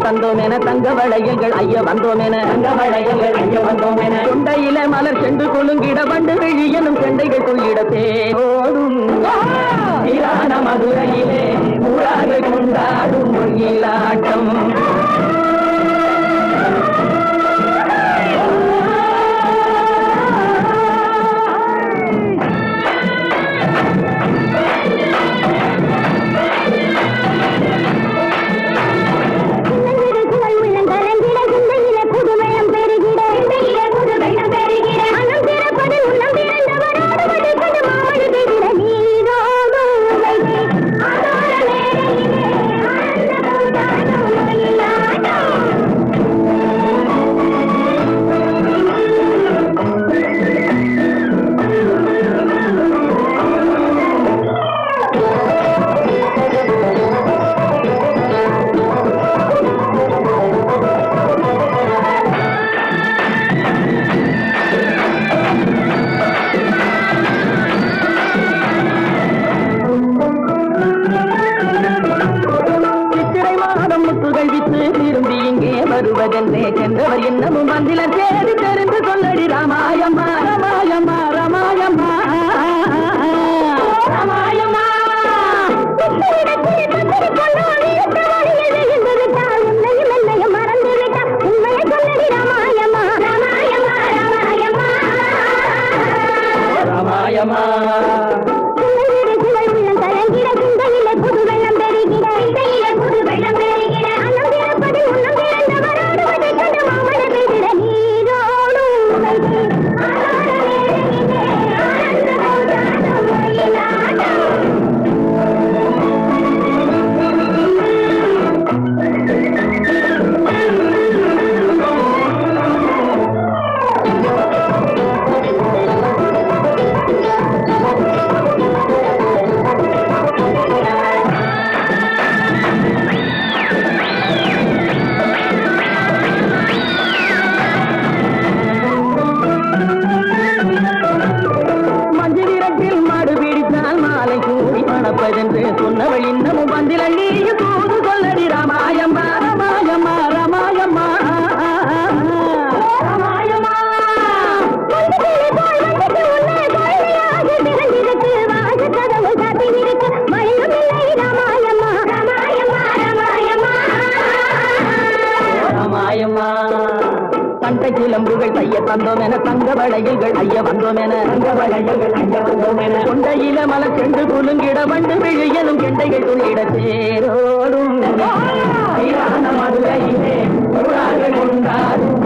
தந்தோம் என தங்க வளையல்கள் ஐய வந்தோம் என கொண்டையில மலர் சென்று கொழுங்கிட வண்டு விழி எனும் செண்டைகள் கொள்ளிட தேரோடும் மதுரையிலே ஊராக கொண்டாடும் மொழியிலாட்டம் வருவதென்றே சென்றவர் இன்னமும் வந்தில தேடி தெரிந்து சொல்லடி ராமாயம்மா ராமாயம்மா ராமாயம்மா ராமாயம்மா ராமாயம்மா சொன்னவள் இன்னமும் வந்தில நீயும் தூது சொல்லடி ராமாயம்மா ராமாயம்மா ராமாயம்மா ராமாயம்மா ராமாயம்மா பண்டை கிளம்புகள் தைய தந்தோம் என தங்க வளையல்கள் ஐய வந்தோம் என கொண்டையில மலர் சென்று குலுங்கிட வண்டு விழி எனும் கெண்டைகள் துணிட தேரோடும் மதுரையிலே கொண்டாடும்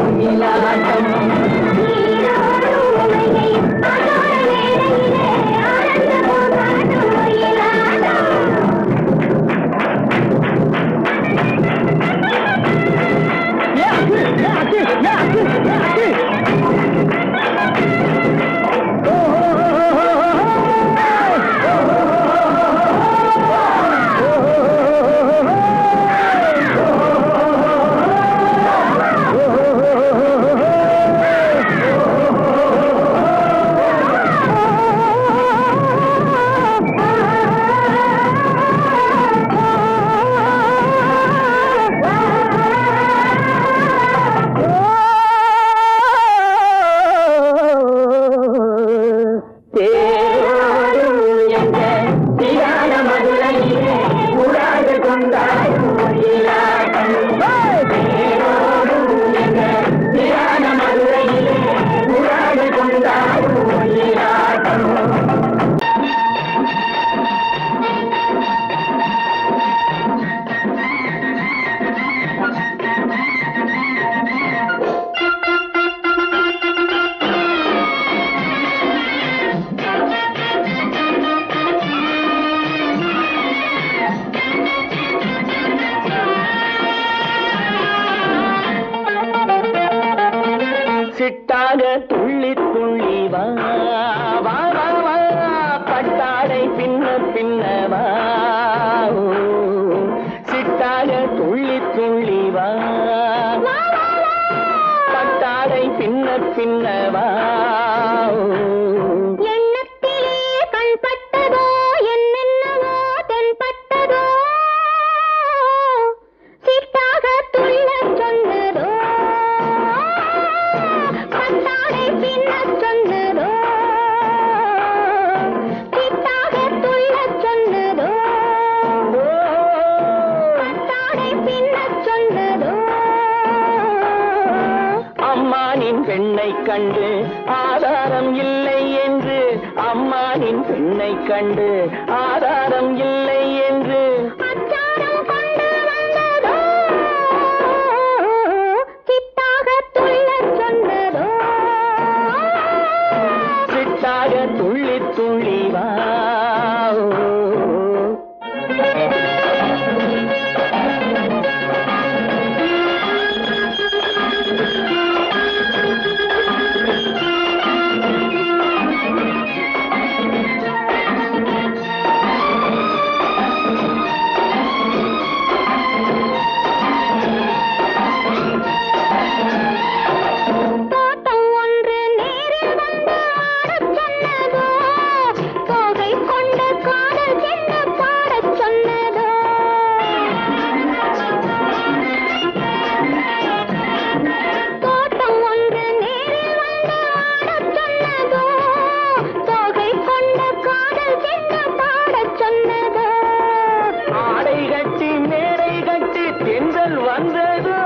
சிட்டாக துள்ளி துள்ளி வா வா வா வா பட்டாடை பின்ன பின்னவா சிட்டாக துள்ளி துள்ளி வா பட்டாடை பின்ன பின்னவா சிட்டாக துள்ளி பெண்ணை கண்டு ஆதாரம் இல்லை என்று, அம்மானின் பெண்ணை கண்டு ஆதாரம் இல்லை என்று அச்சாரம் கொண்டு வந்ததோ, சித்தாக துள்ளச் சொன்னதோ, சித்தாக துள்ளி துள்ளி வா. தோட்டம் ஒன்று நேரில் வந்து ஆடச் சொன்னதோ, தோகை கொண்ட காதல் என்ன பாடச் சொன்னதோ, தோட்டம் ஒன்று நேரில் வந்து ஆடச் சொன்னதோ, தோகை கொண்ட காதல் என்ன பாடச் சொன்னதோ, ஆடை கட்டி மேடை கட்டி தென்றல் வந்ததோ,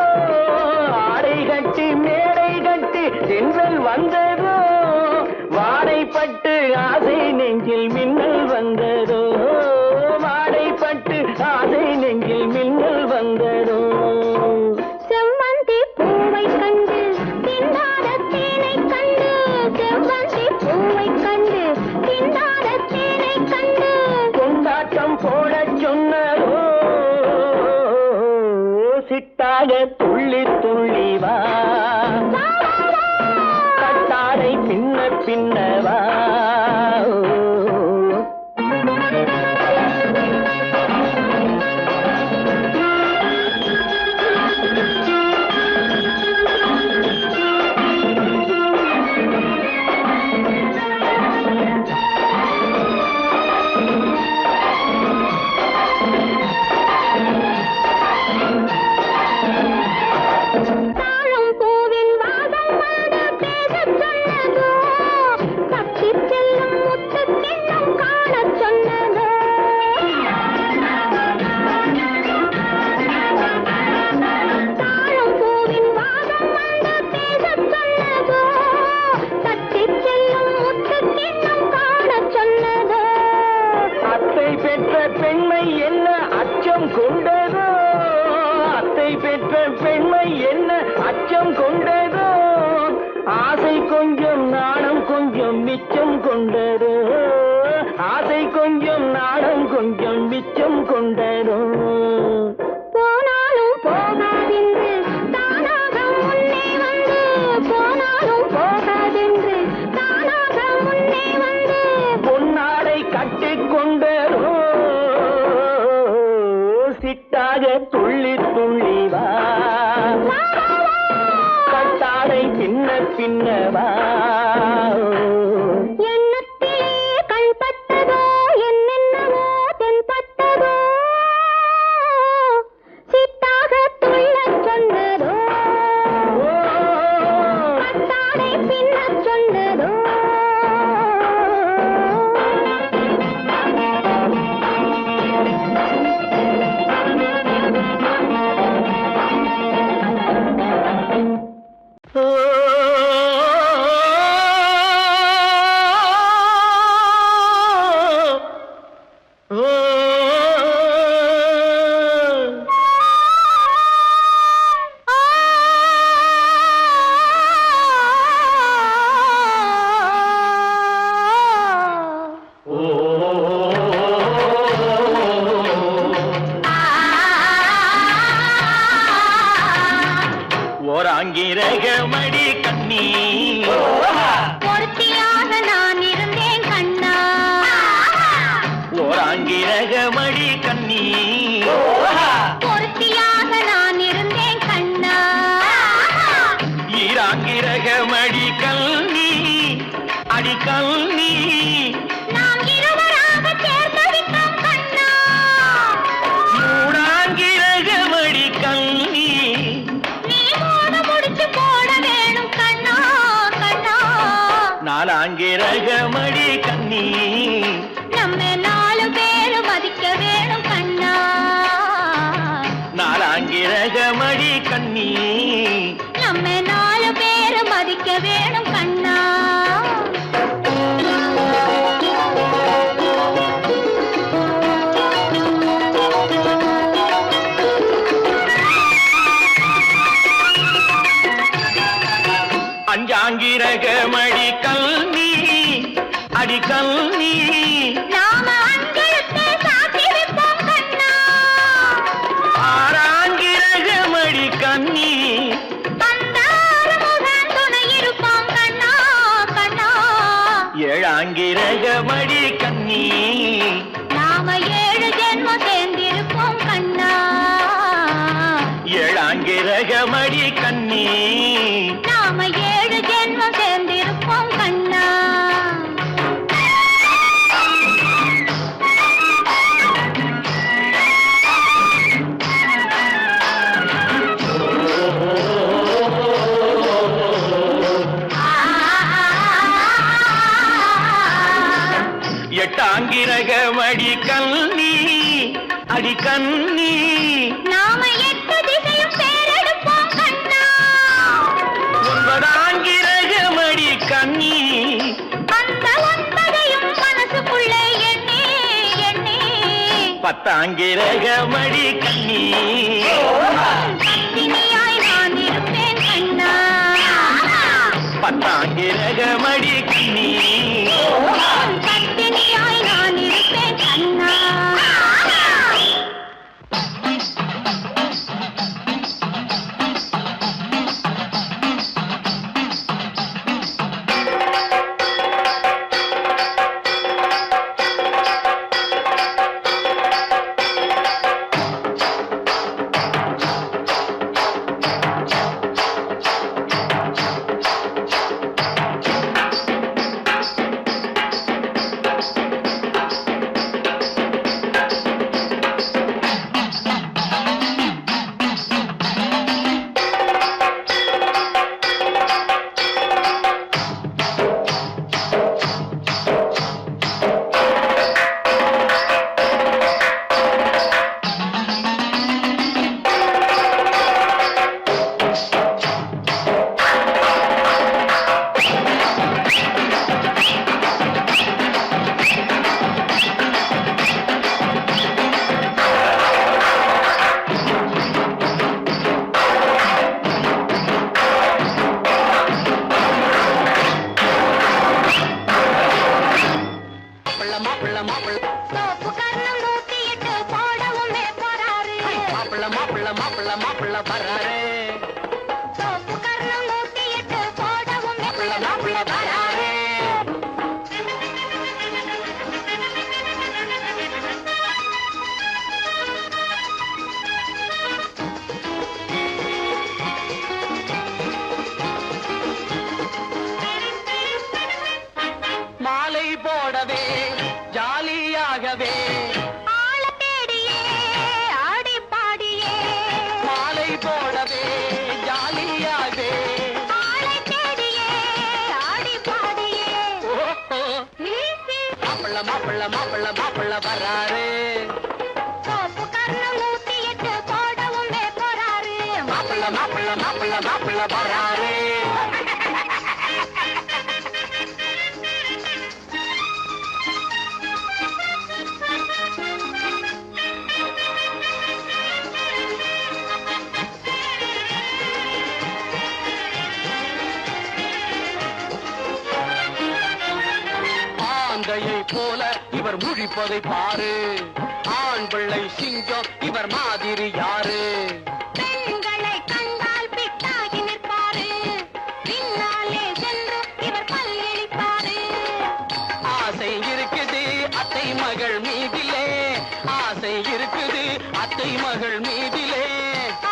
ஆடை கட்டி மேடை கட்டி தென்றல் வந்ததோ, வாடைப்பட்டு ஆசை நெஞ்சில் மின்னல் வந்ததோ, வாடைப்பட்டு ஆசை நெஞ்சில் மின்னல் வந்ததோ. செவ்வந்தி பூவை கண்டு திண்டாத தேனை கண்டு, செவ்வந்தி பூவை கண்டு திண்டாத தேனை கண்டு, கொண்டாட்டம் போடச் சொன்னதோ, சித்தாக துள்ளி துள்ளி வா. கட்டாடை பின்ன பின்னவா. தாழம் பூவின் வாசம் வந்து பேசச் சொன்னதோ, தப்பிச் செல்லும் முத்துக் கிண்ணம் காணச் சொன்னதோ, தாழம் பூவின் வாசம் வந்து பேசச் சொன்னதோ, தப்பிச் செல்லும் முத்துக் கிண்ணம் காணச் சொன்னதோ, அத்தை பெற்ற பெண்மை என்ன அச்சம் கொண்டதோ, அத்தை பெற்ற பெண்மை என்ன அச்சம் கொண்டதோ, ஆசை கொஞ்சம் நாணம் கொஞ்சம் மிச்சம் கொண்டதோ, ஆசை கொஞ்சம் நாணம் கொஞ்சம் மிச்சம் கொண்டதோ. போனாலும் போகாதென்று தானாக முன்னே வந்து, போனாலும் போகாதென்று தானாக முன்னே வந்து, பொன்னாடை கட்டிக்கொண்டதோ, சித்தாக துள்ளி துள்ளி வா. கட்டாடை பின்ன பின்னவா. எண்ணத்திலே கண்பட்டதோ, என்னென்னவோ தென்பட்டதோ, சித்தாக துள்ளச் சொன்னதோ, கட்டாடை பின்னச் சொன்னதோ. ஓ, ஓ, ஓராங்கிரகமடி கண்ணி, பொறுத்தியாக நான் இருந்தேன் கண்ணா, ஓராங்கிரகமடி கண்ணி, பொறுத்தியாக நான் இருந்தேன் கண்ணா, ஈராங்கிரகமடி கல்வி அடி கல்வி, நாம் இருவராக சேர்ந்து விட்டோம் கண்ணா, மூடாங்கிரகமடி கல்வி, நீ மூடு முடிச்சு போட வேணும் கண்ணா, கண்ணா, நாலாங்கிரகமடி கண்ணி, நம்ம 4 பேரு மதிக்க வேணும் கண்ணா, நாலாங்கிரகமடி கண்ணி, நம்ம 4 நாலு பேரு மதிக்க வேணும் கண்ணா. அஞ்சாங்கிரகமடி கல்வி அடி கல்வி நாம அஞ்செழுத்து சாத்தி வைப்போம் கண்ணா. ஆறாங்கிரகமடி கண்ணி அந்த ஆறுமுகன் துணை இருப்போம் கண்ணா கண்ணா. ஏழாங்கிரகமடி கண்ணி நாம 7 ஜென்மம் சேர்ந்திருப்போம் கண்ணா. ஏழாங்கிரகமடி கண்ணி நாம 7 ஜென்மம் சேர்ந்திருப்போம் கண்ணா. எட்டாங்கிரகமடி கண்ணி அடி கண்ணி நாம 8 திசையும் பேரெடுப்போம் கண்ணா. ஒன்பதாங்கிரகமடி கண்ணி அந்த 9ஐயும் மனசுக்குள்ளே எண்ணி எண்ணி பத்தாங்கிரகமடி கண்ணி பத்தினியாய் நான் இருப்பேன் கண்ணா. பத்தாங்கிரகமடி கண்ணி பத்தினியாய் நான் இருப்பேன் கண்ணா. சோப்பு கர்ணம் 108 போடவுமே போறாரு. சோப்பு கர்ணம் 108 போடவுமே போறாரு. மாலை போடவே ஜாலியாகவே ஆள தேடியே ஆடி பாடியே மாலை போடவே ஜாலியாகவே ஆளை தேடியே ஆடி பாடியே மாப்பிள்ள வராரு. சோப்பு கர்ணம் 108 போடவுமே போறாரு. மாப்பிள்ள வராரு. ஆந்தையை போல இவர் முழிப்பதை பாரு. ஆண் பிள்ளை சிங்கம் இவர் மாதிரி யாரு? பெண்களை கண்டால் பிட்டாகி நிற்பாரு. பின்னாலே சென்று இவர் பல்லிழிப்பாரு. ஆசை இருக்குது அத்தை மகள் மீதிலே, ஆசை இருக்குது அத்தை மகள் மீதிலே.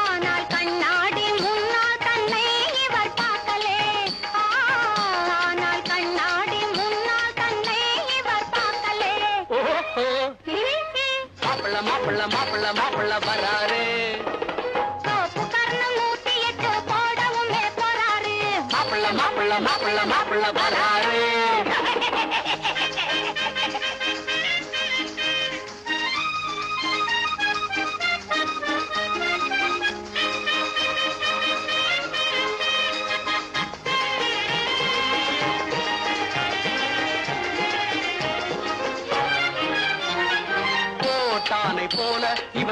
ஆனால் கண்ணாடி முன்னால் தன்னை இவர் பார்க்கலே. ஆனால் கண்ணாடி முன்னால் தன்னை இவர் பார்க்கலே. மாப்பிள்ள வராரு. சோப்பு கர்ணம் 108 போடவுமே போறாரு. மாப்பிள்ள வராரு.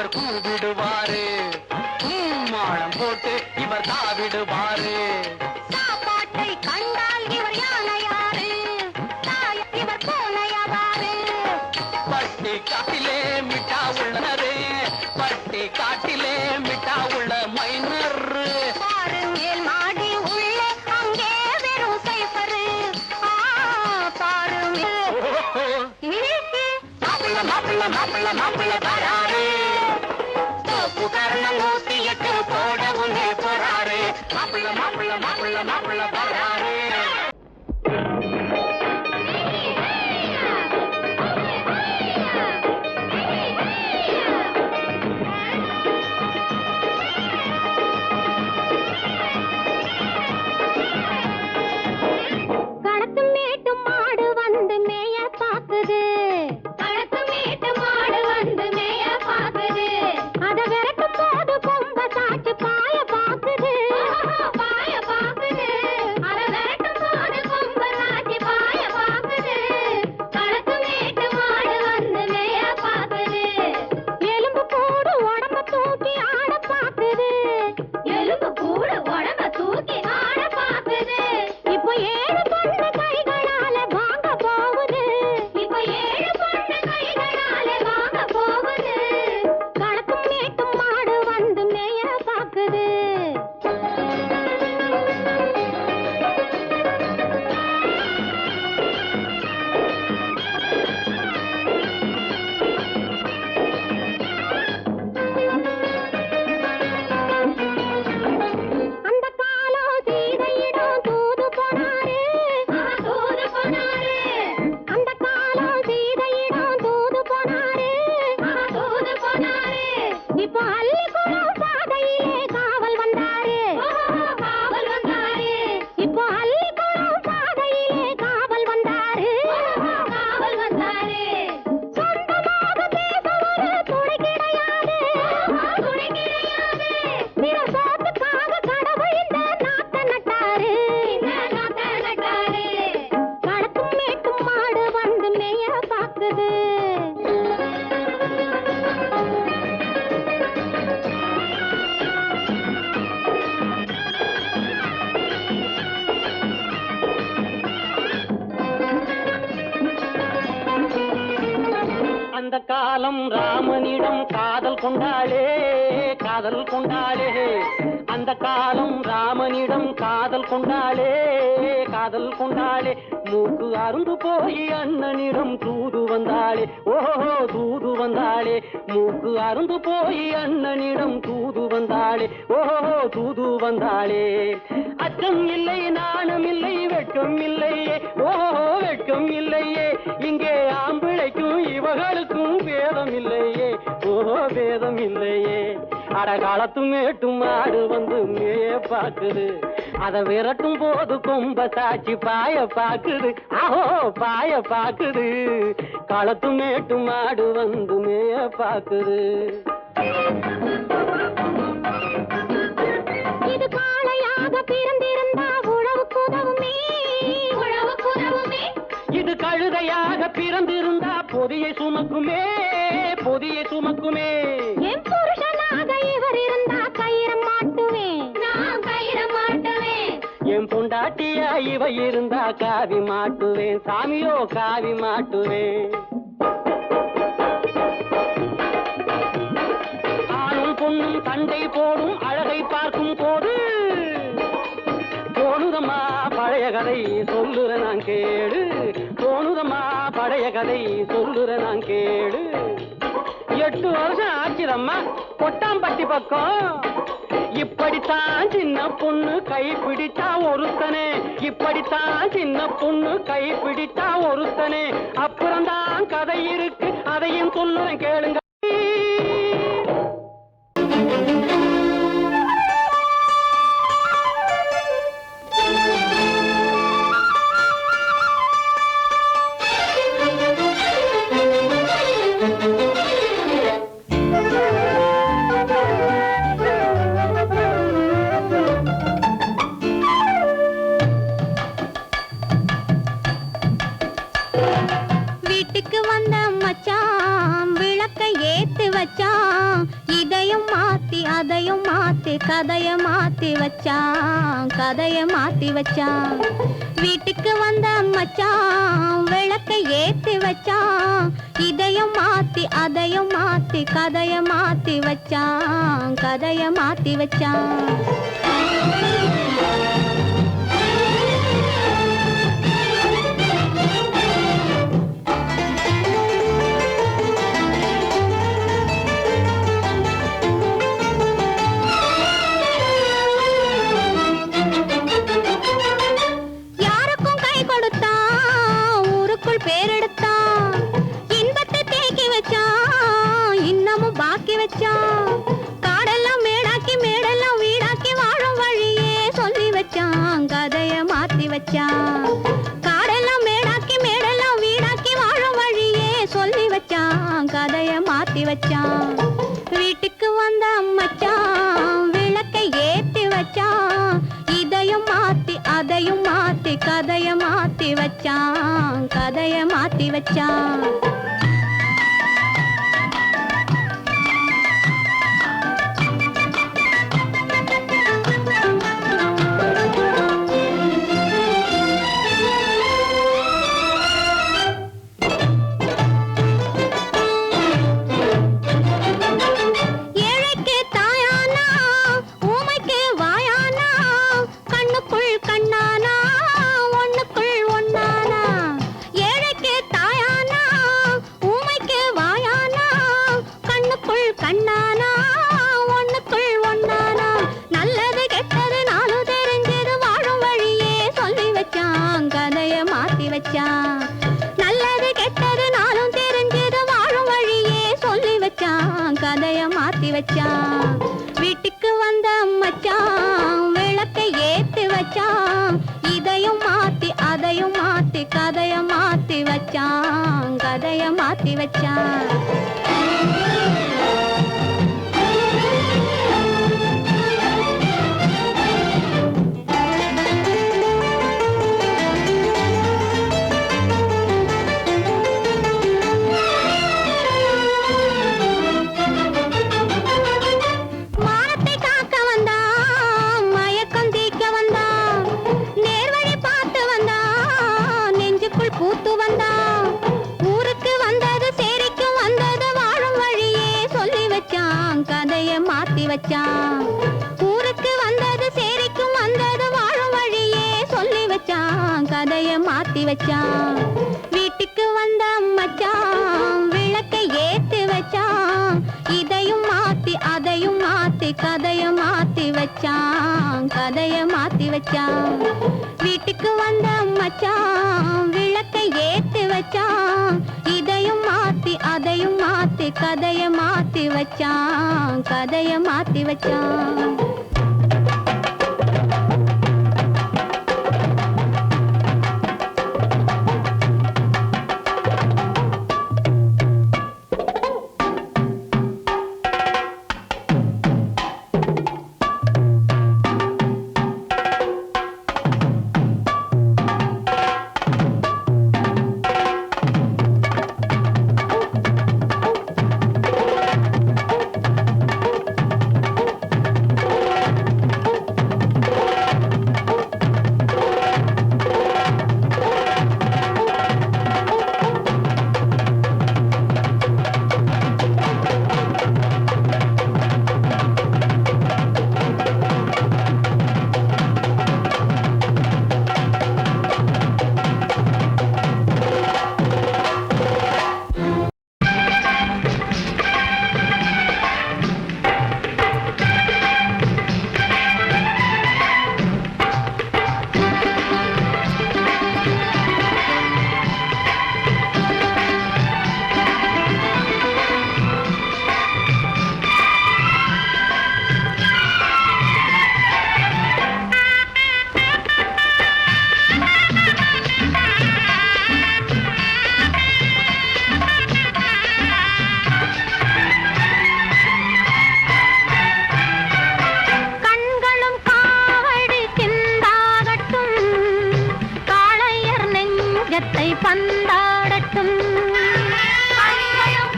இவர் கூவிடுவாரு, மாளம் போட்டு இவர் தாவிடுவாரு. சாப்பாட்டை கண்டால் இவர் யானையாரு, இவர் பூனையாவாரு. பட்டி காட்டிலே மிட்டா உள்ளனரே, பட்டி காட்டிலே மிட்டா உள்ள மைனர். பாரு மேல் மாடி உள்ளே அங்கே வெறும் சைபரு. பாரு மாப்பிள்ள மாப்பிள்ள மாப்பிள்ள மாப்பிள்ள வராரு, தோப்பு கரணம் 108 போடவும் போறாரு. மாப்பிள்ள மாப்பிள்ள மாப்பிள்ள மாப்பிள்ள வராரு. களத்து மேட்டு மாடு வந்து மேய பாக்குது, களத்து மேட்டு மாடு வந்து மேய பாக்குது. அத விரட்டும் போது கொம்ப சாச்சு பாய பாக்குது, பாய பாக்குது. அத விரட்டும் போது கொம்ப சாச்சு பாய பாக்குது. களத்து மேட்டு மாடு வந்து மேய பாக்குது. எலும்பு கூடு உடம்ப தூக்கி ஆட பாக்குது, எலும்பு கூடு உடம்ப தூக்கி ஆட பாக்குது. இப்போ 7 பொண்ணு கைகளால வாங்க போகுது, இப்போ 7 பொண்ணு கைகளால வாங்க போகுது. களத்தும் மேட்டும் மாடு வந்து மேய பாக்குது. அந்த காலம் சீதையிடம் தூது போனாரு, தூது போனாரு. அந்த காலம் சீதையிடம் தூது போனாரு, தூது போனாரு. இப்போ அள்ளிக்குளம் பாதையிலே காவல் வந்தாரு, காவல் வந்தாரு. இப்போ அள்ளிக்குளம் பாதையிலே காவல் வந்தாரு, காவல் வந்தாரு. சொந்தமாக பேச ஒரு துணை கிடையாது, துணை கிடையாது. பிற சோத்துக்காக கடவுள் இந்த நாட்டை நட்டாரு, இந்த நாட்டை நட்டாரு. களத்தும் மேட்டும் மாடு வந்து மேய பாக்குது. அந்த காலம் ராமனிடம் காதல் கொண்டாளே, காதல் கொண்டாளே. அந்த காலம் ராமனிடம் காதல் கொண்டாளே, காதல் கொண்டாளே. மூக்கு அருந்து போய் அண்ணனிடம் தூது வந்தாளே, ஓஹோ தூது வந்தாளே. மூக்கு அருந்து போய் அண்ணனிடம் தூது வந்தாளே, ஓஹோ தூது வந்தாளே. அச்சம் இல்லை நாணம் இல்லை வெட்கம் இல்லையே, ஓஹோ வெட்கம் இல்லையே. இங்கே ஆம்பிளைக்கும் இவர்களுக்கும் பேதம் இல்லையே, ஓஹோ பேதம் இல்லையே. அடகாலத்து மேட்டும் மாடு வந்து மேய பாக்குது, அத விரட்டும் போது கொம்ப சாட்சி பாய பாக்குது, ஆஹோ பாய பாக்குது. களத்து மேட்டு மாடு வந்து மேய பாக்குது. இது காளையாக பிறந்திருந்தா உழவுக்கு உதவுமே, உழவுக்கு உதவுமே. இது கழுதையாக பிறந்திருந்தா பொதியை சுமக்குமே, பொதியை சுமக்குமே. என் புருஷனாக இவர் இருந்தா கயிறம் மாட்டுவேன், நான் கயிறம் மாட்டுவேன். என் பொண்டாட்டியா இவ இருந்தா காவி மாட்டுவேன், சாமியோ காவி மாட்டுவேன். ஆணும் பொண்ணும் சண்டை போடும் அழகை பார்க்கும் போது தோணுதம்மா பழைய கதை சொல்லுற நான் கேடு, தோணுதம்மா பழைய கதை சொல்லுற நான் கேடு. 8 வருஷம் ஆச்சுதம்மா கொட்டாம்பட்டி பக்கம். இப்படித்தான் சின்ன பொண்ணு கை பிடித்தா ஒருத்தனே, இப்படித்தான் சின்ன பொண்ணு கை பிடித்தா ஒருத்தனே. அப்புறம்தான் கதை இருக்கு, அதையும் சொல்லுறேன் கேளுங்க. வீட்டுக்கு வந்த மச்சான் விளக்கை அதையும் மாத்தி கதைய மாத்தி வச்சான், கதைய மாத்தி வச்சான். வீட்டுக்கு வந்த மச்சான் விளக்கை ஏத்தி வச்சான், இதையும் மாத்தி அதையும் மாத்தி கதைய மாத்தி வச்சான், கதைய மாத்தி வச்சான். காடெல்லாம் மேடாக்கி மேடெல்லாம் வீடாக்கி வாழும் வழியே சொல்லி வச்சான், கதைய மாத்தி வச்சான். காடெல்லாம் மேடாக்கி மேடெல்லாம் வீடாக்கி வாழும் வழியே சொல்லி வச்சான், கதைய மாத்தி வச்சான். வீட்டுக்கு வந்த மச்சான் விளக்கை ஏத்தி வச்சான், இதையும் மாத்தி அதையும் மாத்தி கதைய மாத்தி வச்சான், கதைய மாத்தி வச்சான். நல்லது கெட்டது நாளும் தெரிஞ்சது வாழும் வழியே சொல்லி வச்சான், கதைய மாத்தி வச்சான். வீட்டுக்கு வந்த மச்சான் விளக்கை ஏத்தி வச்சான், இதையும் மாத்தி அதையும் மாத்தி கதைய மாத்தி வச்சான், கதைய மாத்தி வச்சான். பூத்து வந்தா ஊருக்கு வந்தது சேரிக்கும் வந்தது வாழும் வழியே சொல்லி வச்சான், கதைய மாத்தி வச்சான். ஊருக்கு வந்தது சேரிக்கும் வந்தது வாழும் வழியே சொல்லி வச்சான், கதைய மாத்தி வச்சான். வீட்டுக்கு வந்த மச்சான் விளக்கை ஏத்தி வச்சான், இதையும் மாத்தி அதையும் மாத்தி கதைய மாத்தி வச்சான், கதைய மாத்தி வச்சான். வீட்டுக்கு வந்த மச்சான் விளக்கை ஏத்தி வச்சான், இதையும் மாத்தி அதையும் மாத்தி கதைய மாத்தி வச்சான், கதைய மாத்தி வச்சான்.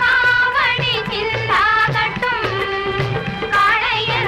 காவடி சிந்தாகட்டும் காளையர்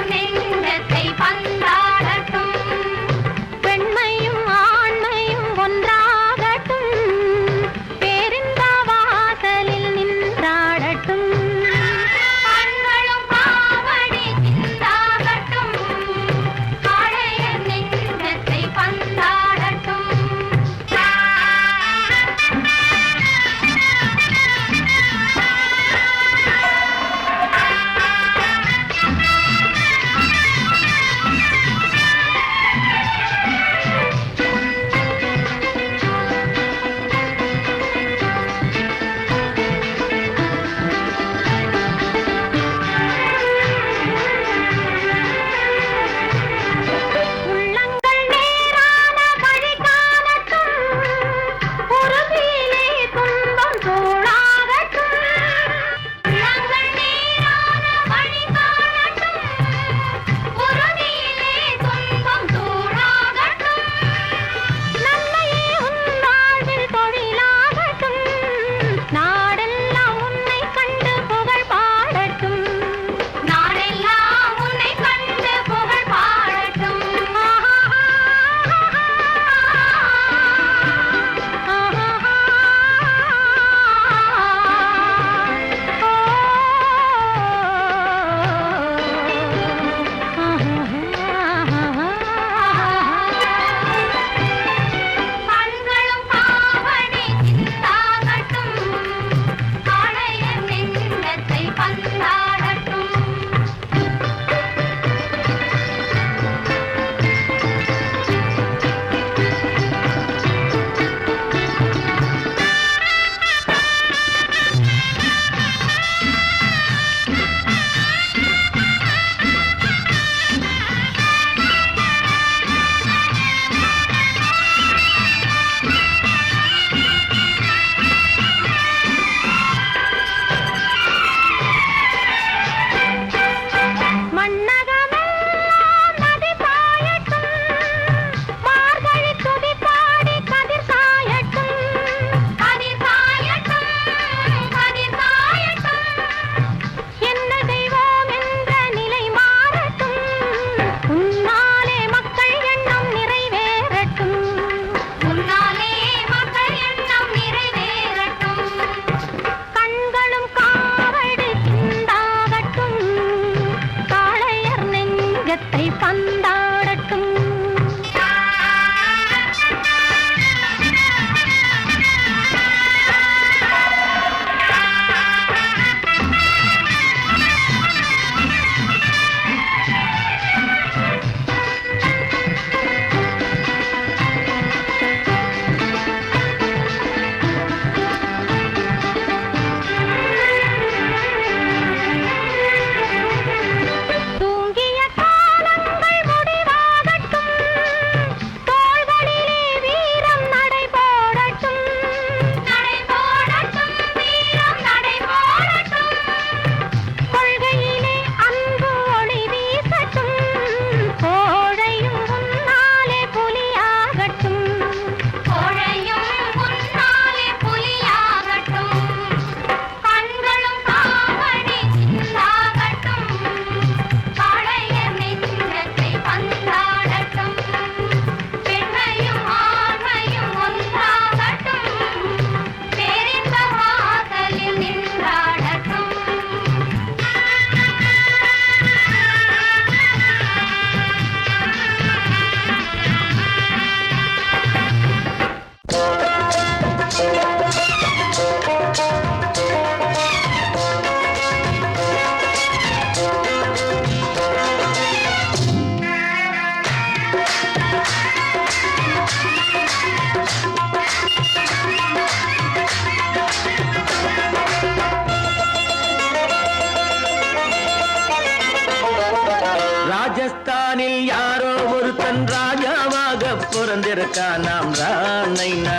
ராஜஸ்தானில் யாரோ ஒருத்தன் ராஜாவாக பிறந்திருக்கான் நாம் ராணைனா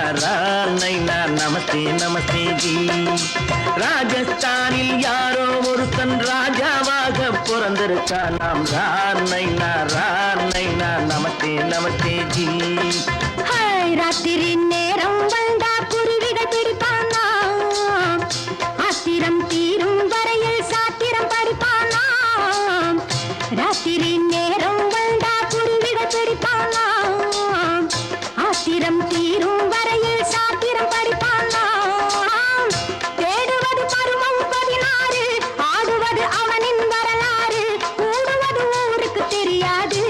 நமஸ்தே நமஸ்தே ஜி ராஜஸ்தானில் யாரோ ஒருத்தன் ராஜாவாக பிறந்திருக்கான் நாம் ராணைனா நமஸ்தே நமஸ்தே ஜி ராத்திரி நேரம் வந்தா குருவிகள் பிடிப்பானா ஆத்திரம் தீரும் வரையில் சாத்திரம் படிப்பானா ராத்திரி நேரம் வந்தா குருவிகள் பிடிப்பானா ஆத்திரம் தீரும் வரையில் சாத்திரம் படிப்பானா தேடுவது பருவம் 16 ஆடுவது அவனின் வரலாறு கூடுவது ஊருக்கு தெரியாது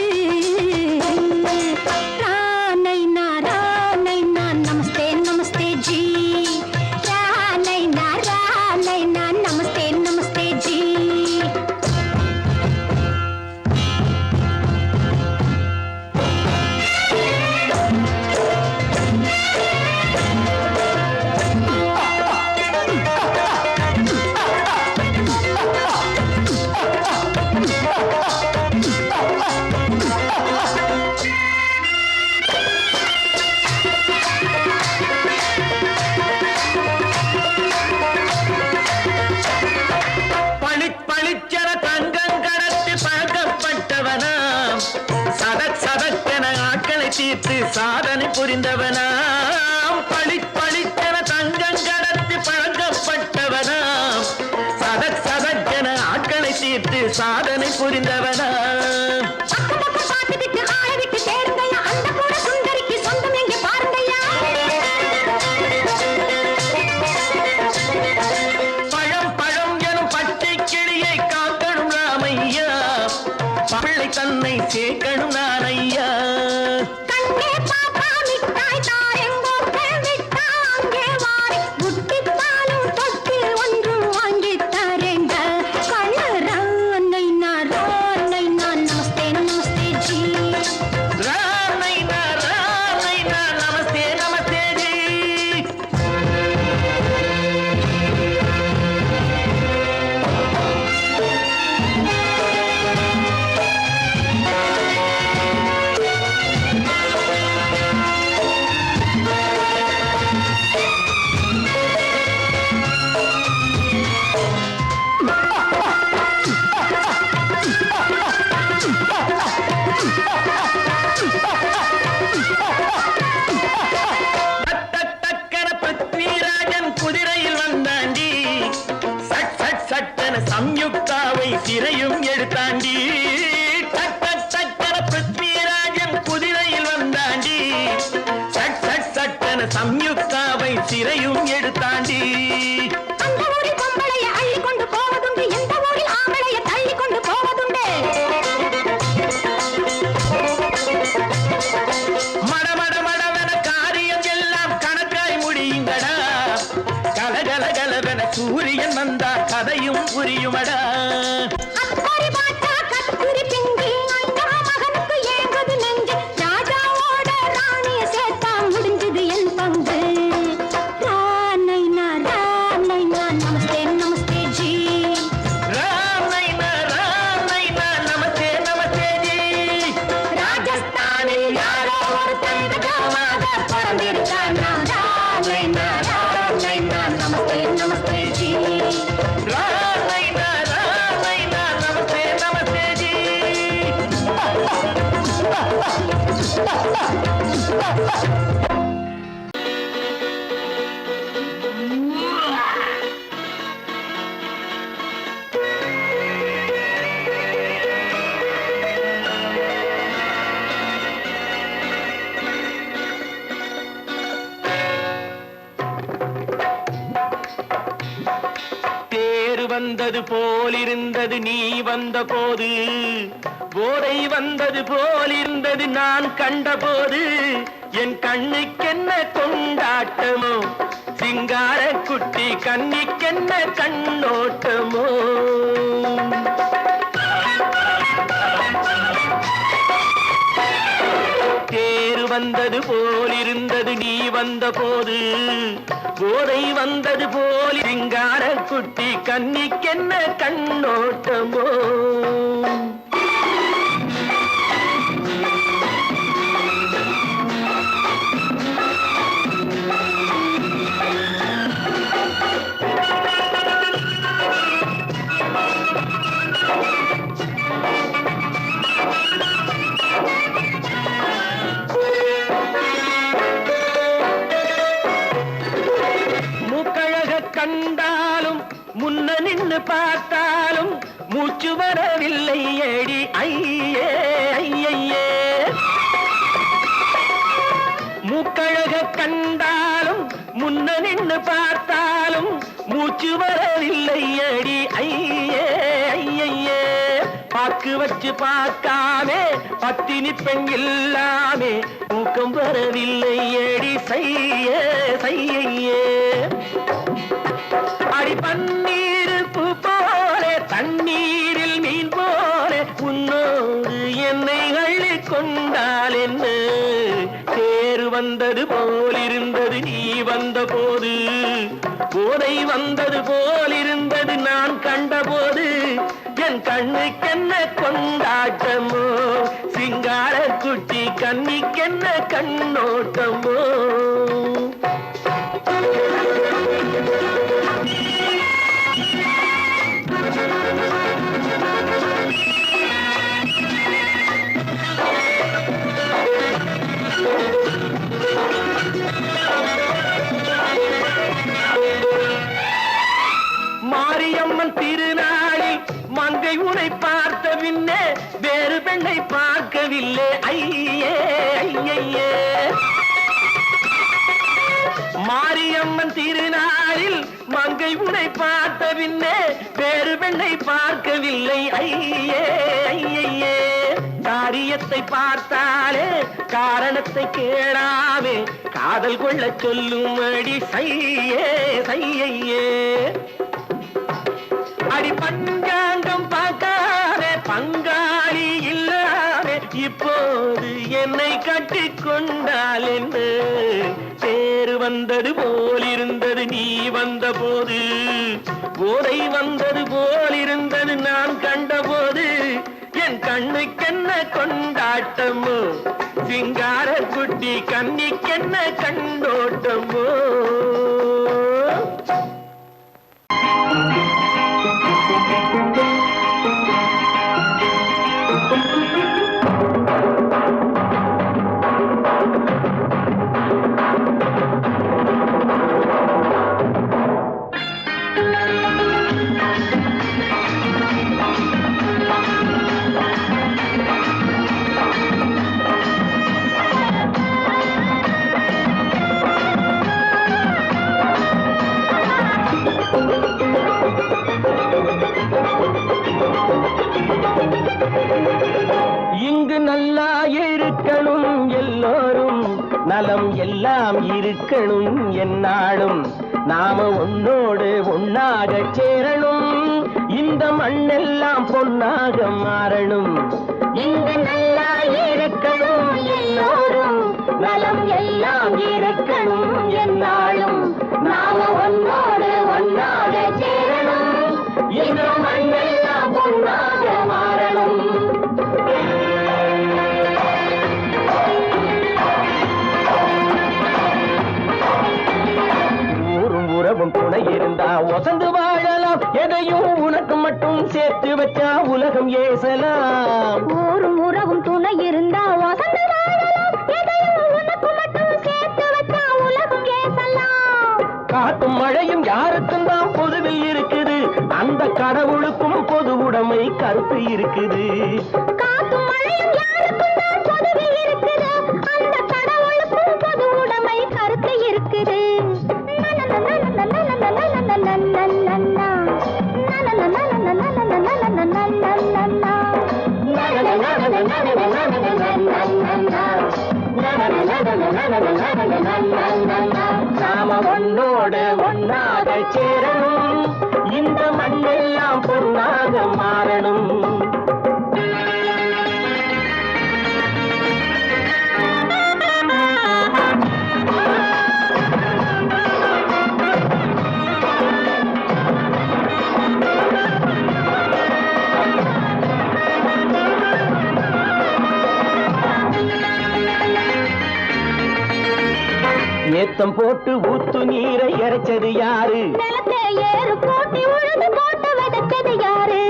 நமஸ்தே நமஸ்தே ஜி நமஸ்தே நமஸ்தே ஜி பளிச்சென தங்கம் கடத்தி பழக்கப்பட்டவனாம் சதக்கென ஆட்களை தீர்த்து சாதனை புரிந்தவனாம் பளிச்சென தங்கம் கடத்தி பழக்கப்பட்டவனாம் சதக்கென ஆட்களை தீர்த்து சாதனை புரிந்தவனாம் தன்னை சேர்க்கணும் நான் ஐயா கண்ணே பாப்பா மிட்டாய் தாரெங்கோ கேவிட்டா அங்கே வாரி புட்டி பாலும் தொட்டி ஒன்று வாங்கி தரேங்க கண்ணு ராணைனா நமஸ்தே நமஸ்தே ஜி ராணைனா நமஸ்தே நமஸ்தே ஜி குதிரையில் வந்தாண்டி சட்டென சம்யுக்தாவை சிறையும் எடுத்தாண்டி பிருத்விராஜன் குதிரையில் வந்தாண்டி சட்டென சம்யுக்தாவை சிறையும் எடுத்தாண்டி அந்த ஊரில் பொம்பளைய அள்ளி கொண்டு போவதுண்டு இந்த ஊரில் ஆம்பளைய தள்ளி கொண்டு போவதுண்டு மடவென காரியம் எல்லாம் கணக்காய் முடியுங்கடா கலகலகலவென சூரியன் வந்தா கதையும் புரியுமடா அக்கறை பாட்டா கத்திரி பிங்கி அண்ணா மகனுக்கு ஏங்குது நெஞ்சு ராஜாவோட ராணிய சேர்த்தா முடிஞ்சது என் பங்கு ராணைனா நமஸ்தே நமஸ்தே ஜி ராணைனா நமஸ்தே நமஸ்தே ஜி ராஜஸ்தானில் யாரோ ஒரு தங்கமாக பிறந்திருக்கானா ராணைனா நமஸ்தே நமஸ்தே ஜி ராணைனா நமஸ்தே நமஸ்தே ஜி வந்தது போலிருந்தது நீ வந்த போது போதை வந்தது போலிருந்தது நான் கண்டபோது என் கண்ணுக்கென்ன கொண்டாட்டமோ சிங்கார குட்டி கண்ணிக்கென்ன கண்ணோட்டமோ தேர் வந்தது போலிருந்தது நீ வந்த போது போதை வந்தது போல் சிங்கார குட்டி கண்ணிக்கென்ன கண்ணோட்டமோ நின்னு பார்த்தாலும் மூச்சு வரவில்லை ஏடி ஐயே ஐயே மூக்கழக கண்டாலும் முன்ன நின்னு பார்த்தாலும் மூச்சு வரவில்லை ஏடி ஐயே ஐயே பாக்கு வச்சு பார்க்காமே பத்தினி பெண் இல்லாமே தூக்கம் வரவில்லை ஏடி செய்ய செய்யே அடி பன்னீர் பூ போல தண்ணீரில் மீன் போல உன்னோடு என்னை அள்ளி கொண்டால் என்ன தேர் வந்தது போலிருந்தது நீ வந்த போது போதை வந்தது போலிருந்தது நான் கண்டபோது என் கண்ணுக்கென்ன கொண்டாட்டமோ சிங்கார குட்டி கண்ணிக்கென்ன கண்ணோட்டமோ மாரியம்மன் திருநாளில் மங்கை உனை பார்த்த பின்னே வேறு பெண்ணை பார்க்கவில்லை ஐயே ஐயே மாரியம்மன் திருநாளில் மங்கை உனை பார்த்த பின்னே வேறு பெண்ணை பார்க்கவில்லை ஐயே ஐயே காரியத்தை பார்த்தாலே காரணத்தை கேளாமே காதல் கொள்ள சொல்லும் அடி செய்யே செய்யே அடி பஞ்சாங்கம் பார்க்காதே பங்காளி இல்லாதே இப்போது என்னை கட்டி கொண்டால் என்று தேர் வந்தது போலிருந்தது நீ வந்த போது போதை வந்தது போலிருந்தது நான் கண்டபோது என் கண்ணுக்கென்ன கொண்டாட்டமோ சிங்கார குட்டி கண்ணிக்கென்ன கண்டோட்டமோ இங்கு நல்லா இருக்கணும் எல்லோரும் நலம் எல்லாம் இருக்கணும் என்னாலும் நாம உன்னோடு ஒன்னாக சேரணும் இந்த மண்ணெல்லாம் பொன்னாக மாறணும் இங்கு நல்லா இருக்கணும் எல்லோரும் நலம் எல்லாம் இருக்கணும் என்னாலும் நாம ஒன்னோடு ஒன்னாக சேரணும் இந்த மண்ணெல்லாம் பொன்னாக மாறணும் உறவும் துணை இருந்தா வசந்து வாழலாம் எதையும் உனக்கு மட்டும் சேர்த்து வச்சா உலகம் ஏசலாம் ஊரும் உறவும் துணை இருந்தா வசந்து வாழலாம் எதையும் உனக்கு மட்டும் சேர்த்து வச்சா உலகம் ஏசலாம் காட்டும் மழையும் யாருக்கும் தான் பொதுவில் இருக்குது அந்த கடவுளுக்கும் பொது உடைமை கருத்து இருக்குது காட்டும் மழையும் யாருக்கும் தான் பொதுவில் இருக்குது அந்த கடவுளுக்கும் பொது உடைமை கருத்து இருக்குது நாம ஒன்னோடு ஒன்னாக சேரணும் இந்த மண்ணெல்லாம் பொன்னாக மாறணும் ஏத்தம் போட்டு ஊத்து நீரை இறைச்சது யாரு நிலத்தை ஏறு போட்டி உழுது போட்டு விதைச்சது யாரு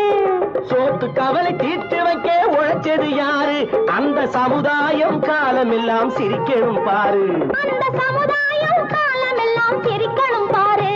சோத்து கவலை தீர்த்து வைக்க உழைச்சது யாரு அந்த சமுதாயம் காலமெல்லாம் சிரிக்கணும் பாரு அந்த சமுதாயம் காலமெல்லாம் சிரிக்கணும் பாரு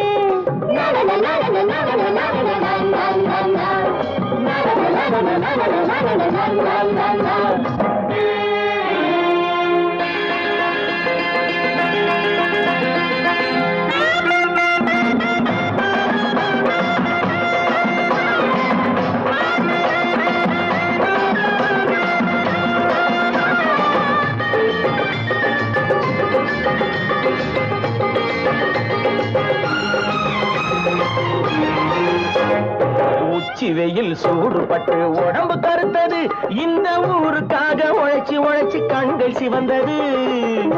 உச்சி வெயில் சூடுபட்டு உடம்பு கருத்தது, இந்த ஊருக்காக உழைச்சி உழைச்சி கண்கள் சிவந்தது.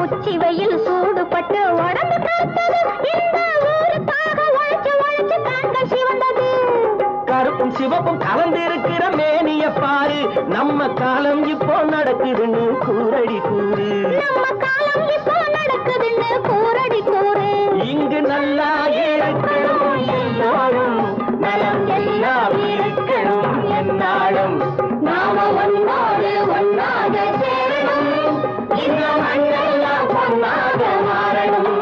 உச்சி வெயில் சூடுபட்டு உடம்பு கருத்தது, இந்த ஊருக்காக உழைச்சு உழைச்சு கண்கள் சிவந்தது. கருப்பும் சிவப்பும் கலந்திருக்கிற மேனிய பாரு, நம்ம காலம் இப்போ நடக்குதுன்னு கூரடி கூறு. நம்ம காலம் இப்போ நடக்குதுன்னு கூரடி கூறு. இங்கு நல்லா இருக்கணும் எல்லாரும், நலம் எல்லாம் இருக்கணும் என்னாலும். நாம ஒன்னோடு ஒன்னாக சேரணும், இந்த மண்ணெல்லாம் பொன்னாக மாறணும்.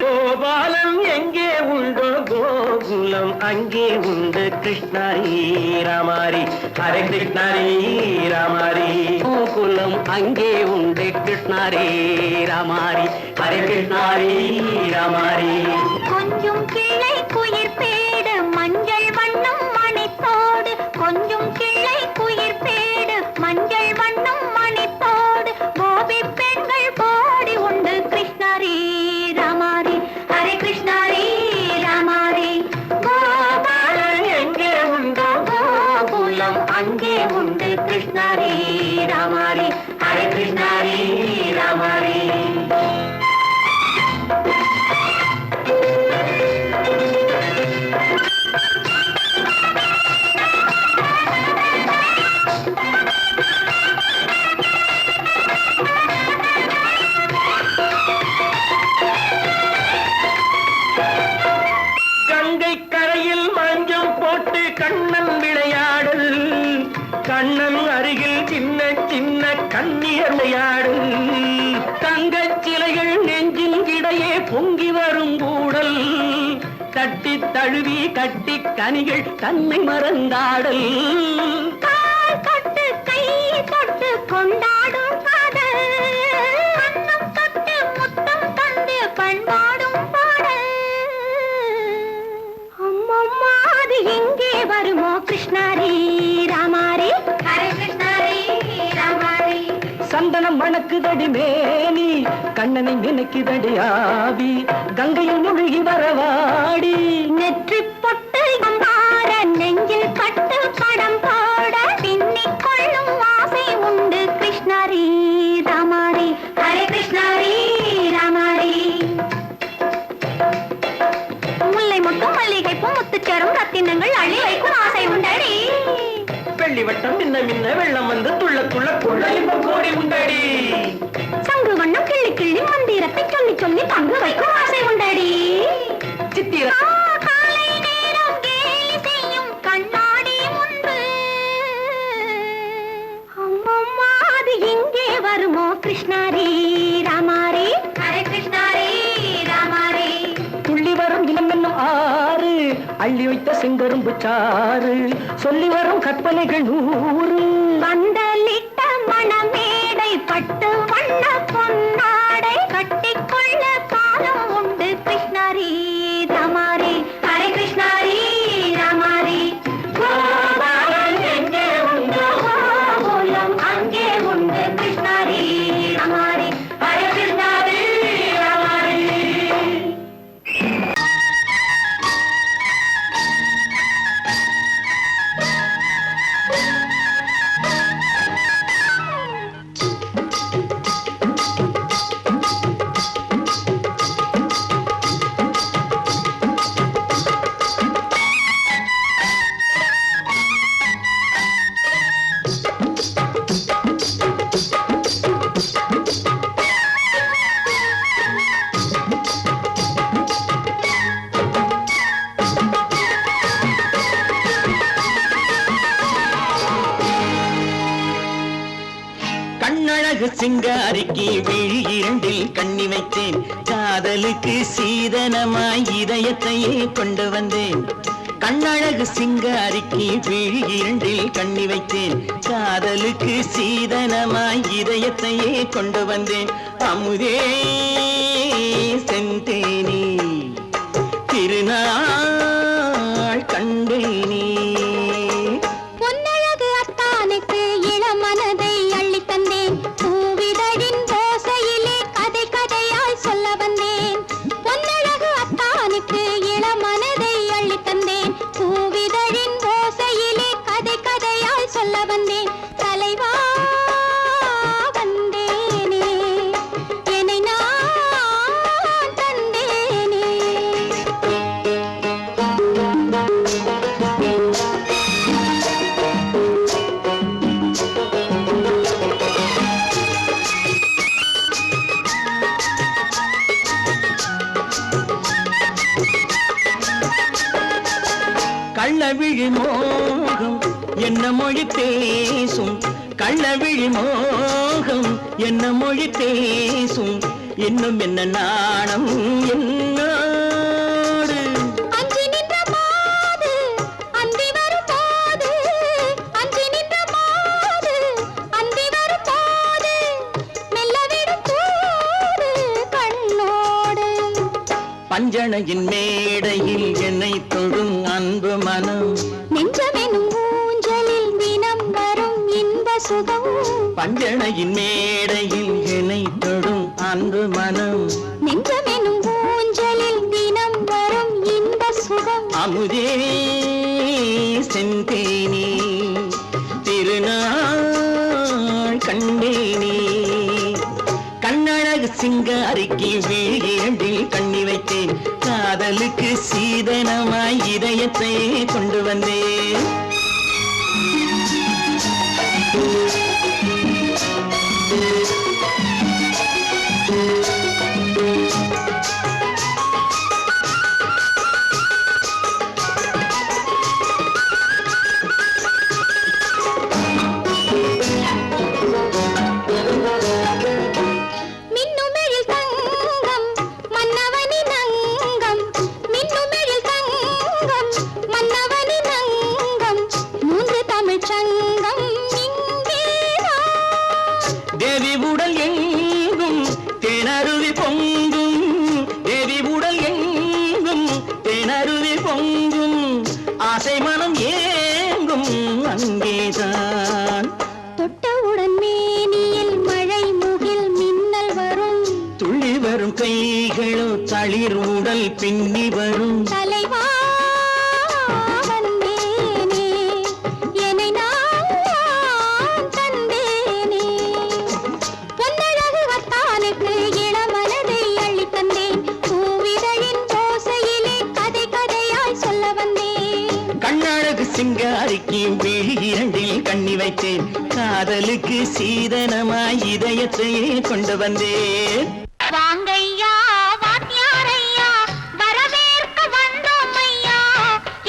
கோபாலம் எங்கே உண்டோ கோகுலம் அங்கே உண்டு கிருஷ்ணாரி ராமாரி. ஹரே கிருஷ்ணாரி ராமாரி. கோகுலம் அங்கே உண்டு கிருஷ்ணாரி ராமாரி. ஹரே கிருஷ்ணாரி ராமாரி. கொஞ்சம் கிளை குயிர் பேடு மஞ்சள் வண்ணம் மணித்தோடு, கொஞ்சம் கிளை குயிர் பேடு மஞ்சள் வண்ணம் மணித்தோடு, கோபி பெண்கள் போடி உண்டு கிருஷ்ணாரி ராமாரி. ஹரே கிருஷ்ணாரி ராமாரி. கோபாலன் எங்கே உண்டோ கோகுலம் அங்கே உண்டு கிருஷ்ணாரி ராமாரி. ஹரே கிருஷ்ணாரி ராமாரி. கங்கை கரையில் மஞ்சள் போட்டு கண்ணன் விளையாடல், கண்ணன் அருகில் சின்ன சின்ன கண்ணியர் விளையாடல். தங்கச் சிலைகள் நெஞ்சின் இடையே பொங்கி வரும் கூடல், தட்டி தழுவி கட்டி கனிகள் தன்னை மறந்தாடல். கால் தொட்டு கை தொட்டு கொண்டாடும் காதல், கண்ணம் தொட்டு முத்தம் தந்து பண்பாடும் பாடல். அம்மம்மா அது எங்கே வருமோ கிருஷ்ணாரி ராமாரி. ஹரே கிருஷ்ணாரி ராமாரி. சந்தனம் மணக்குதடி மேனி, கண்ணனை நினைக்குதடி ஆவி, கங்கையில் முழுகி வரவாடி. நெற்றி பொட்டு அம்பார நெஞ்சில் பட்டு படம் போட, பின்னிக் கொள்ளும் ஆசை உண்டு கிருஷ்ணாரி ராமாரி. ஹரே கிருஷ்ணாரி ராமாரி. முல்லை மொட்டும் மல்லிகைப்பூ முத்துச்சேரும் ரத்தினங்கள் அள்ளி வைக்கும் ஆசை உண்டடி. வெள்ளி வட்டம் மின்ன மின்ன வெள்ளம் வந்து துள்ள துள்ள கொள்ளையும் கோடி உண்டடி. சங்கு வண்ணம் கிள்ளி கிள்ளி மந்திரத்தை சொல்லி சொல்லி தங்கு வைக்கும் ஆசை உண்டடி. சித்திர காலை நேரம் கேலி செய்யும் கண்ணாடி முன்பு, அம்மம்மா அது எங்கே வருமோ கிருஷ்ணாரி ராமாரி. ஹரே கிருஷ்ணாரி ராமாரி. துள்ளி வரும் இனம் என்னும் ஆறு, அள்ளி வைத்த செங்கரும்பு சாறு, சொல்லி வரும் கற்பனைகள் 100. பந்தலிட்ட மணமேடை பட்டு வண்ண பொன்னாடை, கட்டிக்கொள்ள காலம் உண்டு கிருஷ்ணாரி ராமாரி. ஹரே கிருஷ்ணாரி ராமாரி. கோபாலன் எங்கே உண்டோ கோகுலம் அங்கே உண்டு கிருஷ்ணாரி ராமாரி. ஹரே கிருஷ்ணாரி ராமாரி. கண்ணழகு சிங்காரிக்கு விழி இரண்டில் கண்ணி வைத்தேன் காதலுக்கு சீதனமாய் இதயத்தையே கொண்டு வந்தேன் கண்ணழகு சிங்காரிக்கு விழி இரண்டில் கண்ணி வைத்தேன் காதலுக்கு சீதனமாய் இதயத்தையே கொண்டு வந்தேன் அமுதே செந்தேனே திருநாள் கண்டேனே பொன்னழகு அத்தானுக்கு இளமனதை அள்ளி தந்தேன் பூவிதழின் ஓசையிலே கதை கதையாய் சொல்ல வந்தேன் பொன்னழகு அத்தானுக்கு இளமனதை அள்ளி தந்தேன் பூவிதழின் ஓசையிலே கதை கதையாய் சொல்ல வந்தேன் தலைவா வந்தேனே என்னை நான் தந்தேனே கள்ளவிழி மோகம் என்ன மொழி பேசும் கள்ளவிழி மோகம் என்ன மொழி பேசும் இன்னும் என்ன நாணம் என்னோடு அஞ்சி நின்ற மாது அந்தி வரும் போது அஞ்சி நின்ற மாது அந்தி வரும் போது மெல்ல விடும் தூது கண்ணோடு பஞ்சணையின் மேடையில் என்னை தொடும் அன்பு மனம் நெஞ்சமெனும் ஊஞ்சலில் தினம் வரும் இன்ப சுகம் பஞ்சணையின் மேடையில் என்னை தொடும் அன்பு மனம் நெஞ்சமெனும் ஊஞ்சலில் தினம் வரும் இன்ப சுகம் அமுதே செந்தேனே திருநாள் கண்டேனே கண்ணழகு சிங்காரிக்கு விழி இரண்டில் கண்ணி வைத்தேன் காதலுக்கு சீதனமாய் இதயத்தை கொண்டு வந்தேன் மின்னுமெழில் தங்கம் மன்னவனின் அங்கம் மின்னுமெழில் தங்கம் மன்னவனின் அங்கம் மூன்று தமிழ்ச் சங்கம் இங்கேதான் தேவி உடல் எங்கும் தேனருவி பொங்கும் தேவி உடல் எங்கும் தேனருவி பொங்கும் ஆசை மனம் ஏங்கும் அங்கேதான் தொட்டவுடன் மேனியில் மழை முகில் மின்னல் வரும் துள்ளி வரும் கைகளோ தளிர் உடல் பின்னி வரும் தலைவா வந்தேனே என்னை நான் தந்தேனே பொன்னழகு அத்தானுக்கு இளமனதை அள்ளி தந்தேன் பூவிதழின் ஓசையிலே கதை கதையாய் சொல்ல வந்தேன் கண்ணழகு சிங்காரிக்கு விழி இரண்டில் கண்ணி வைத்தேன் காதலுக்கு சீதனமாய் இதயத்தையே கொண்டு வந்தேன் வாங்கையா வாத்தியாரையா வரவேற்க வந்தோம் ஐயா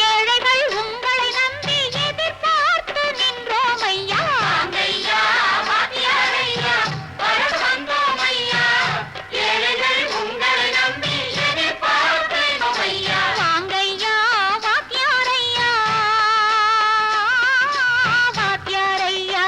ஏழைகள் உங்களை நம்பி எதிர்பார்த்து நின்றோம் ஐயா வாங்கையா வாத்தியாரையா வரவேற்க வந்தோம் ஐயா ஏழைகள் உங்களை நம்பி எதிர்பார்த்து நின்றோம் ஐயா வாங்கையா வாத்தியாரையா வாத்தியாரையா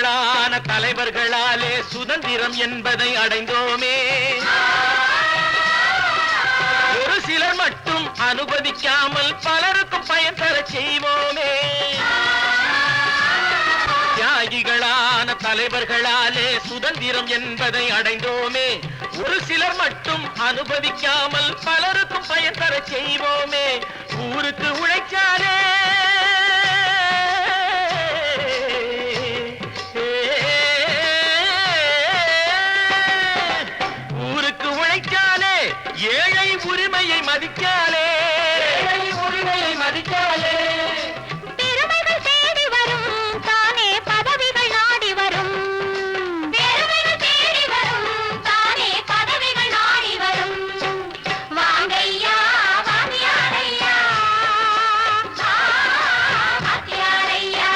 தியாகிகளான தலைவர்களாலே சுதந்திரம் என்பதை அடைந்தோமே. ஒரு சிலர் மட்டும் அனுமதிக்காமல் பலருக்கும் பயன் தர செய்வோமே. தியாகிகளான தலைவர்களாலே சுதந்திரம் என்பதை அடைந்தோமே. ஒரு சிலர் மட்டும் அனுமதிக்காமல் பலருக்கும் பயன் தர செய்வோமே. ஊருக்கு உழைச்சாலே ஏழை உரிமையை மதிக்காலே, உரிமையை மதிக்காலே. பெருமைகள் தேடி வரும் தானே பதவிகள் நாடி வரும். பெருமைகள் தேடி வரும் தானே பதவிகள் நாடி வரும். வாங்கையா வாங்கியாரையா வாங்கியாரையா.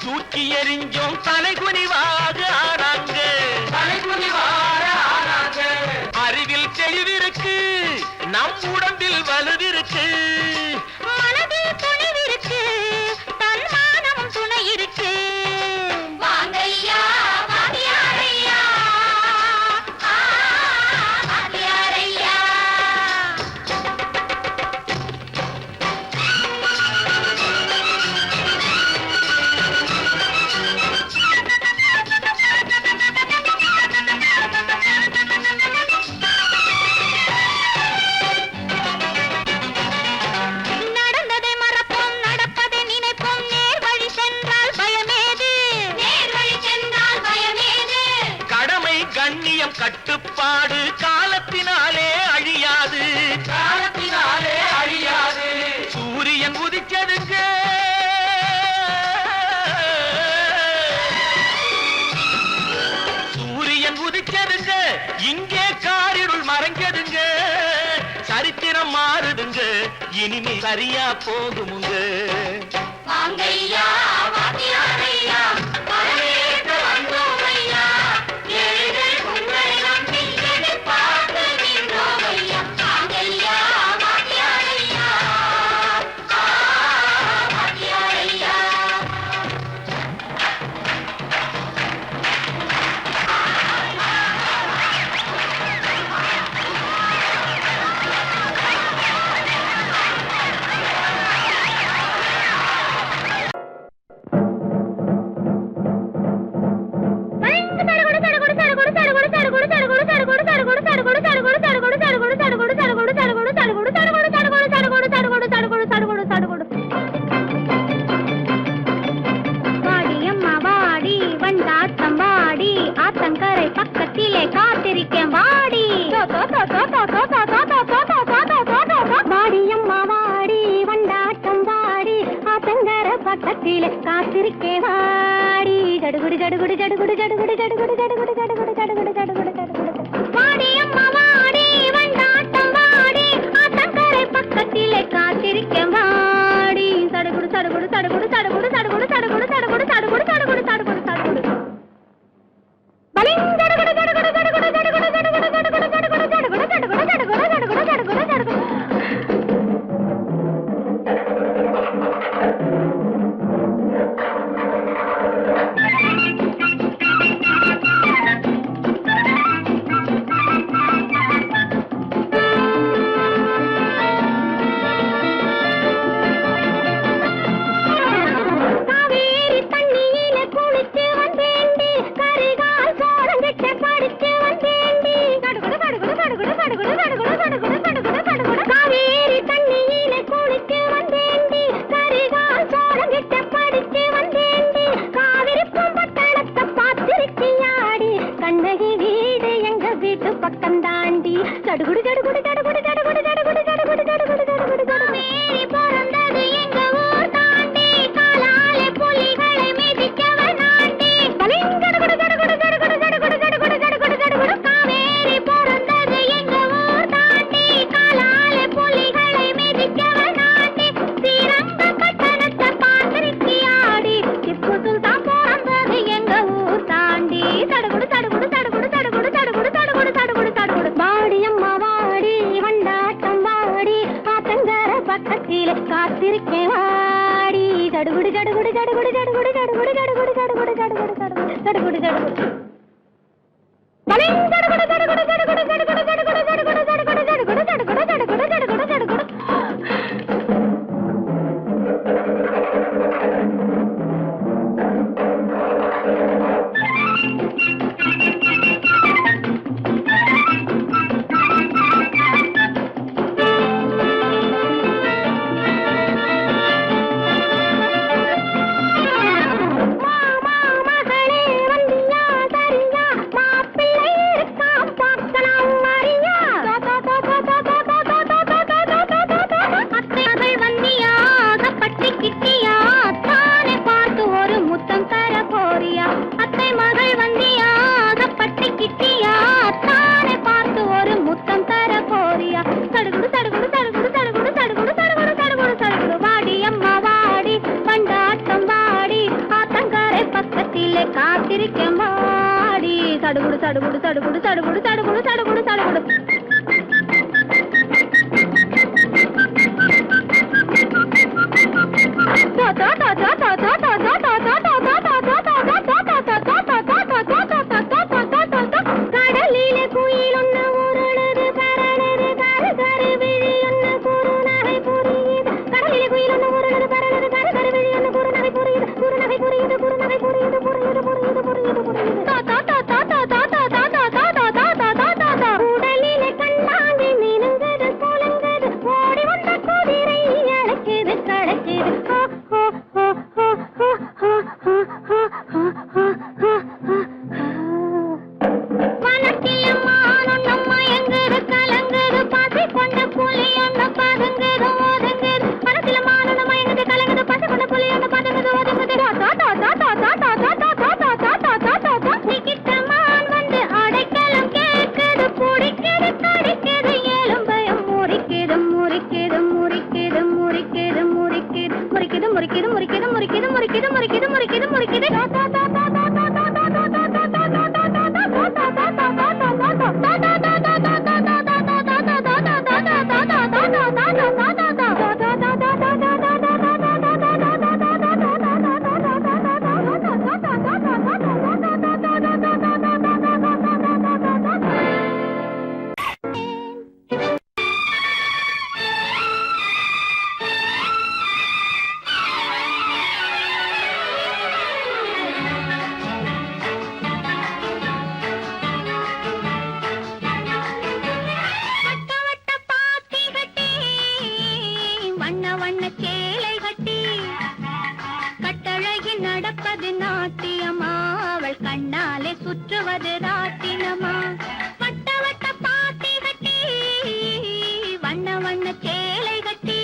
தூக்கி எறிஞ்சோம் தலைகுனிவாக ஆனாங்க. அறிவில் தெளிவிருக்கு, நம் உடம்பில் வலுவிருக்கு, மனதில் துணிவிருக்கு, தன்மானமும் துணை இருக்கு. வாங்கையா வாங்கியாரையா வாங்கியாரையா. நடந்ததை மறப்போம், நடப்பதை நினைப்போம். நேர் வழி சென்றால் பயமேது, நேர் வழி சென்றால் பயமேது. கடமை கண்ணியம் கட்டுப்பாடு காலத்தினாலே அழியாது, காலத்தினாலே அழியாது. சூரியன் உதிச்சதுங்க, சூரியன் உதிச்சதுங்க, இங்கே காரிருள் மறைஞ்சதுங்க. சரித்திரம் மாறுதுங்க, இனிமே சரியா போகுமுங்க. வாங்கையா வாங்கியாரையா வரவேற்க வந்தோமையா. ஏழைகள் உங்களை நம்பி எதிர்பார்த்து நின்றோமையா. வாங்கையா வாங்கியாரையா வாங்கியாரையா. ஆத்தங்கரை பக்கத்திலே காத்திருக்கேன் வாடி. வாடியம்மா வாடி வண்டாட்டம் வாடி, ஆத்தங்கரை பக்கத்திலே காத்திருக்கேன் வாடி. ஜடுகுடு ஜடுகுடு ஜடுகுடு ஜடுகுடு ஜடுகுடு ஜடுகுடு ஜடுகுடு ஜடுகுடு ஜடுகுடு ஜடுகுடு. வாடியம்மா வாடி வண்டாட்டம் வாடி, ஆத்தங்கரை பக்கத்திலே காத்திருக்கேன் வாடி. சடுகுடு சடுகுடு சடுகுடு சடுகுடு சடுகுடு சடுகுடு சடுகுடு சடுகுடு சடுகுடு சடுகுடு சடுகுடு. ஜடுகுடு ஜடுகுடு ஜடுகுடு ஜடுகுடு ஜடுகுடு ஜடுகுடு ஜடுகுடு ஜடுகுடு காவேரி பிறந்தது எங்க ஊர் தாண்டி, காலாலே புலிகளை மிதிக்கவ நாண்டி. ஜடுகுடு ஜடுகுடு ஜடுகுடு ஜடுகுடு ஜடுகுடு ஜடுகுடு ஜடுகுடு காவேரி வாடி அம்மா வாடி வண்டாட்டம் வாடி ஆத்தங்கர பக்கத்திலே காத்திருக்கேன் வாடி தடுகுடு தடுகுடு தடுகுடு தடுகுடு தடுகுடு தடுகுடு தடுகுடு தடுகுடு தடுகுடு தடுகுடு தடுகுடு காத்திருக்கேன் வாடி தடுகுடு தடுகுடு தடுகுடு தடுகுடு தடுகுடு தடுகுடு தடுகுடு கடலிலே குயில் ஒண்ணு உருளுது பரளுது கரு கரு விழி ஒண்ணு குறுநகை புரியுது கடலிலே குயில் ஒண்ணு உருளுது பரளுது கரு கரு விழி ஒண்ணு குறுநகை புரியுது குறுநகை புரியுது குறுநகை புரியுது புரியுது புரியுது புரியுது புரியுது உடலிலே கண்ணாங்கி மினுங்குது குலுங்குது ஓடி வந்த குதிரை அழைக்குது கழைக்குது வனத்தில மானொன்னு மயங்குது கலங்குது பசி கொண்ட புலி ஒண்ணு பதுங்குது ஒதுங்குது வனத்தில மானொன்னு மயங்குது கலங்குது பசி கொண்ட புலி ஒண்ணு பதுங்குது ஒதுங்குது நிக்கிட்டமான் வந்து அடைக்கலம் கேட்குது பிடிக்குது கடிக்குது எலும்பயம் முறிக்குது முறிக்குது முறிக்குது முறிக்குது முறிக்குது முறிக்குது முறிக்குது முறிக்குது முறிக்குது முறிக்குது முறிக்குது முறிக்குது முறிக்குது நடப்பது நாட்டியமா அவள் கண்ணாலே சுற்றுவது ராட்டினமா வட்ட வட்ட பாத்தி கட்டி வண்ண வண்ண சேலை கட்டி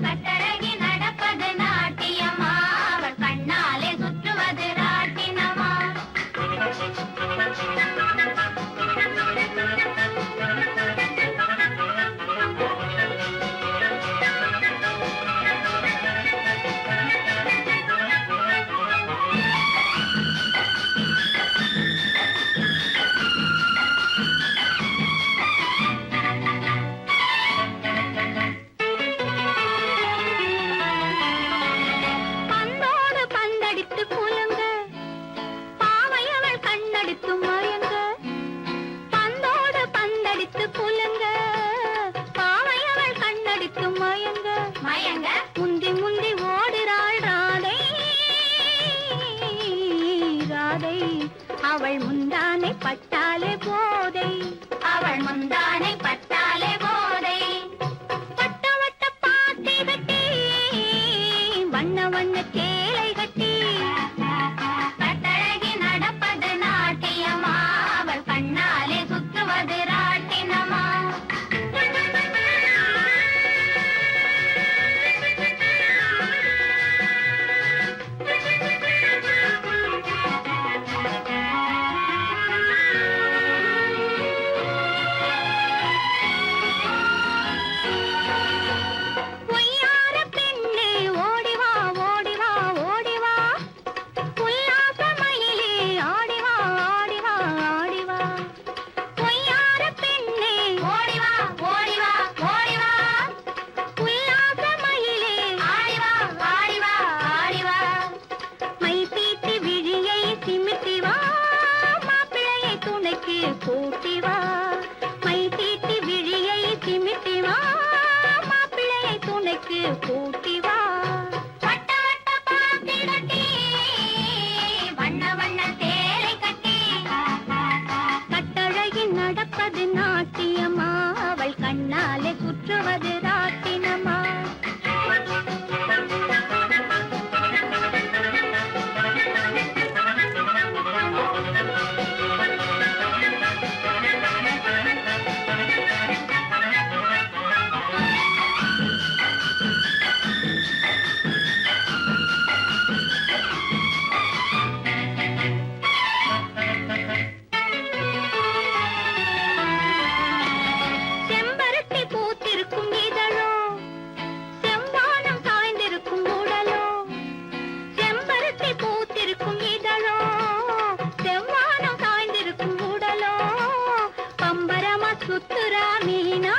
கட்டழகி நடப்பது நாட்டியமா அவள் கண்ணாலே சுற்றுவது ராட்டினமா அவள் முந்தானை பட்டாலே போதை அவள் முந்தானை பட்டாலே போதை வட்ட வட்ட பாத்தி கட்டி வண்ண வண்ண சேலை கட்டி கட்டழகி நடப்பது நாட்டியமா அவள் கண்ணாலே சுற்றுவது ராட்டினமா கூட்டி வா மை தீட்டி விழியை சிமிட்டி வா மாப்பிள்ளையை துணைக்கு கூட்டி வா வட்ட வட்ட பாத்தி கட்டி வண்ண வண்ண தேரை கட்டி கட்டழகில் நடப்பது நாட்டியமா அவள் கண்ணாலே சுற்றுவது ராட்டினமா செம்பருத்தி பூத்திருக்கும் இதழோ செம்பானம் சாய்ந்திருக்கும் உடலோ செம்பருத்தி பூத்திருக்கும் இதழோ செம்பானம் சாய்ந்திருக்கும் உடலோ பம்பரமா சுத்துரா மீனா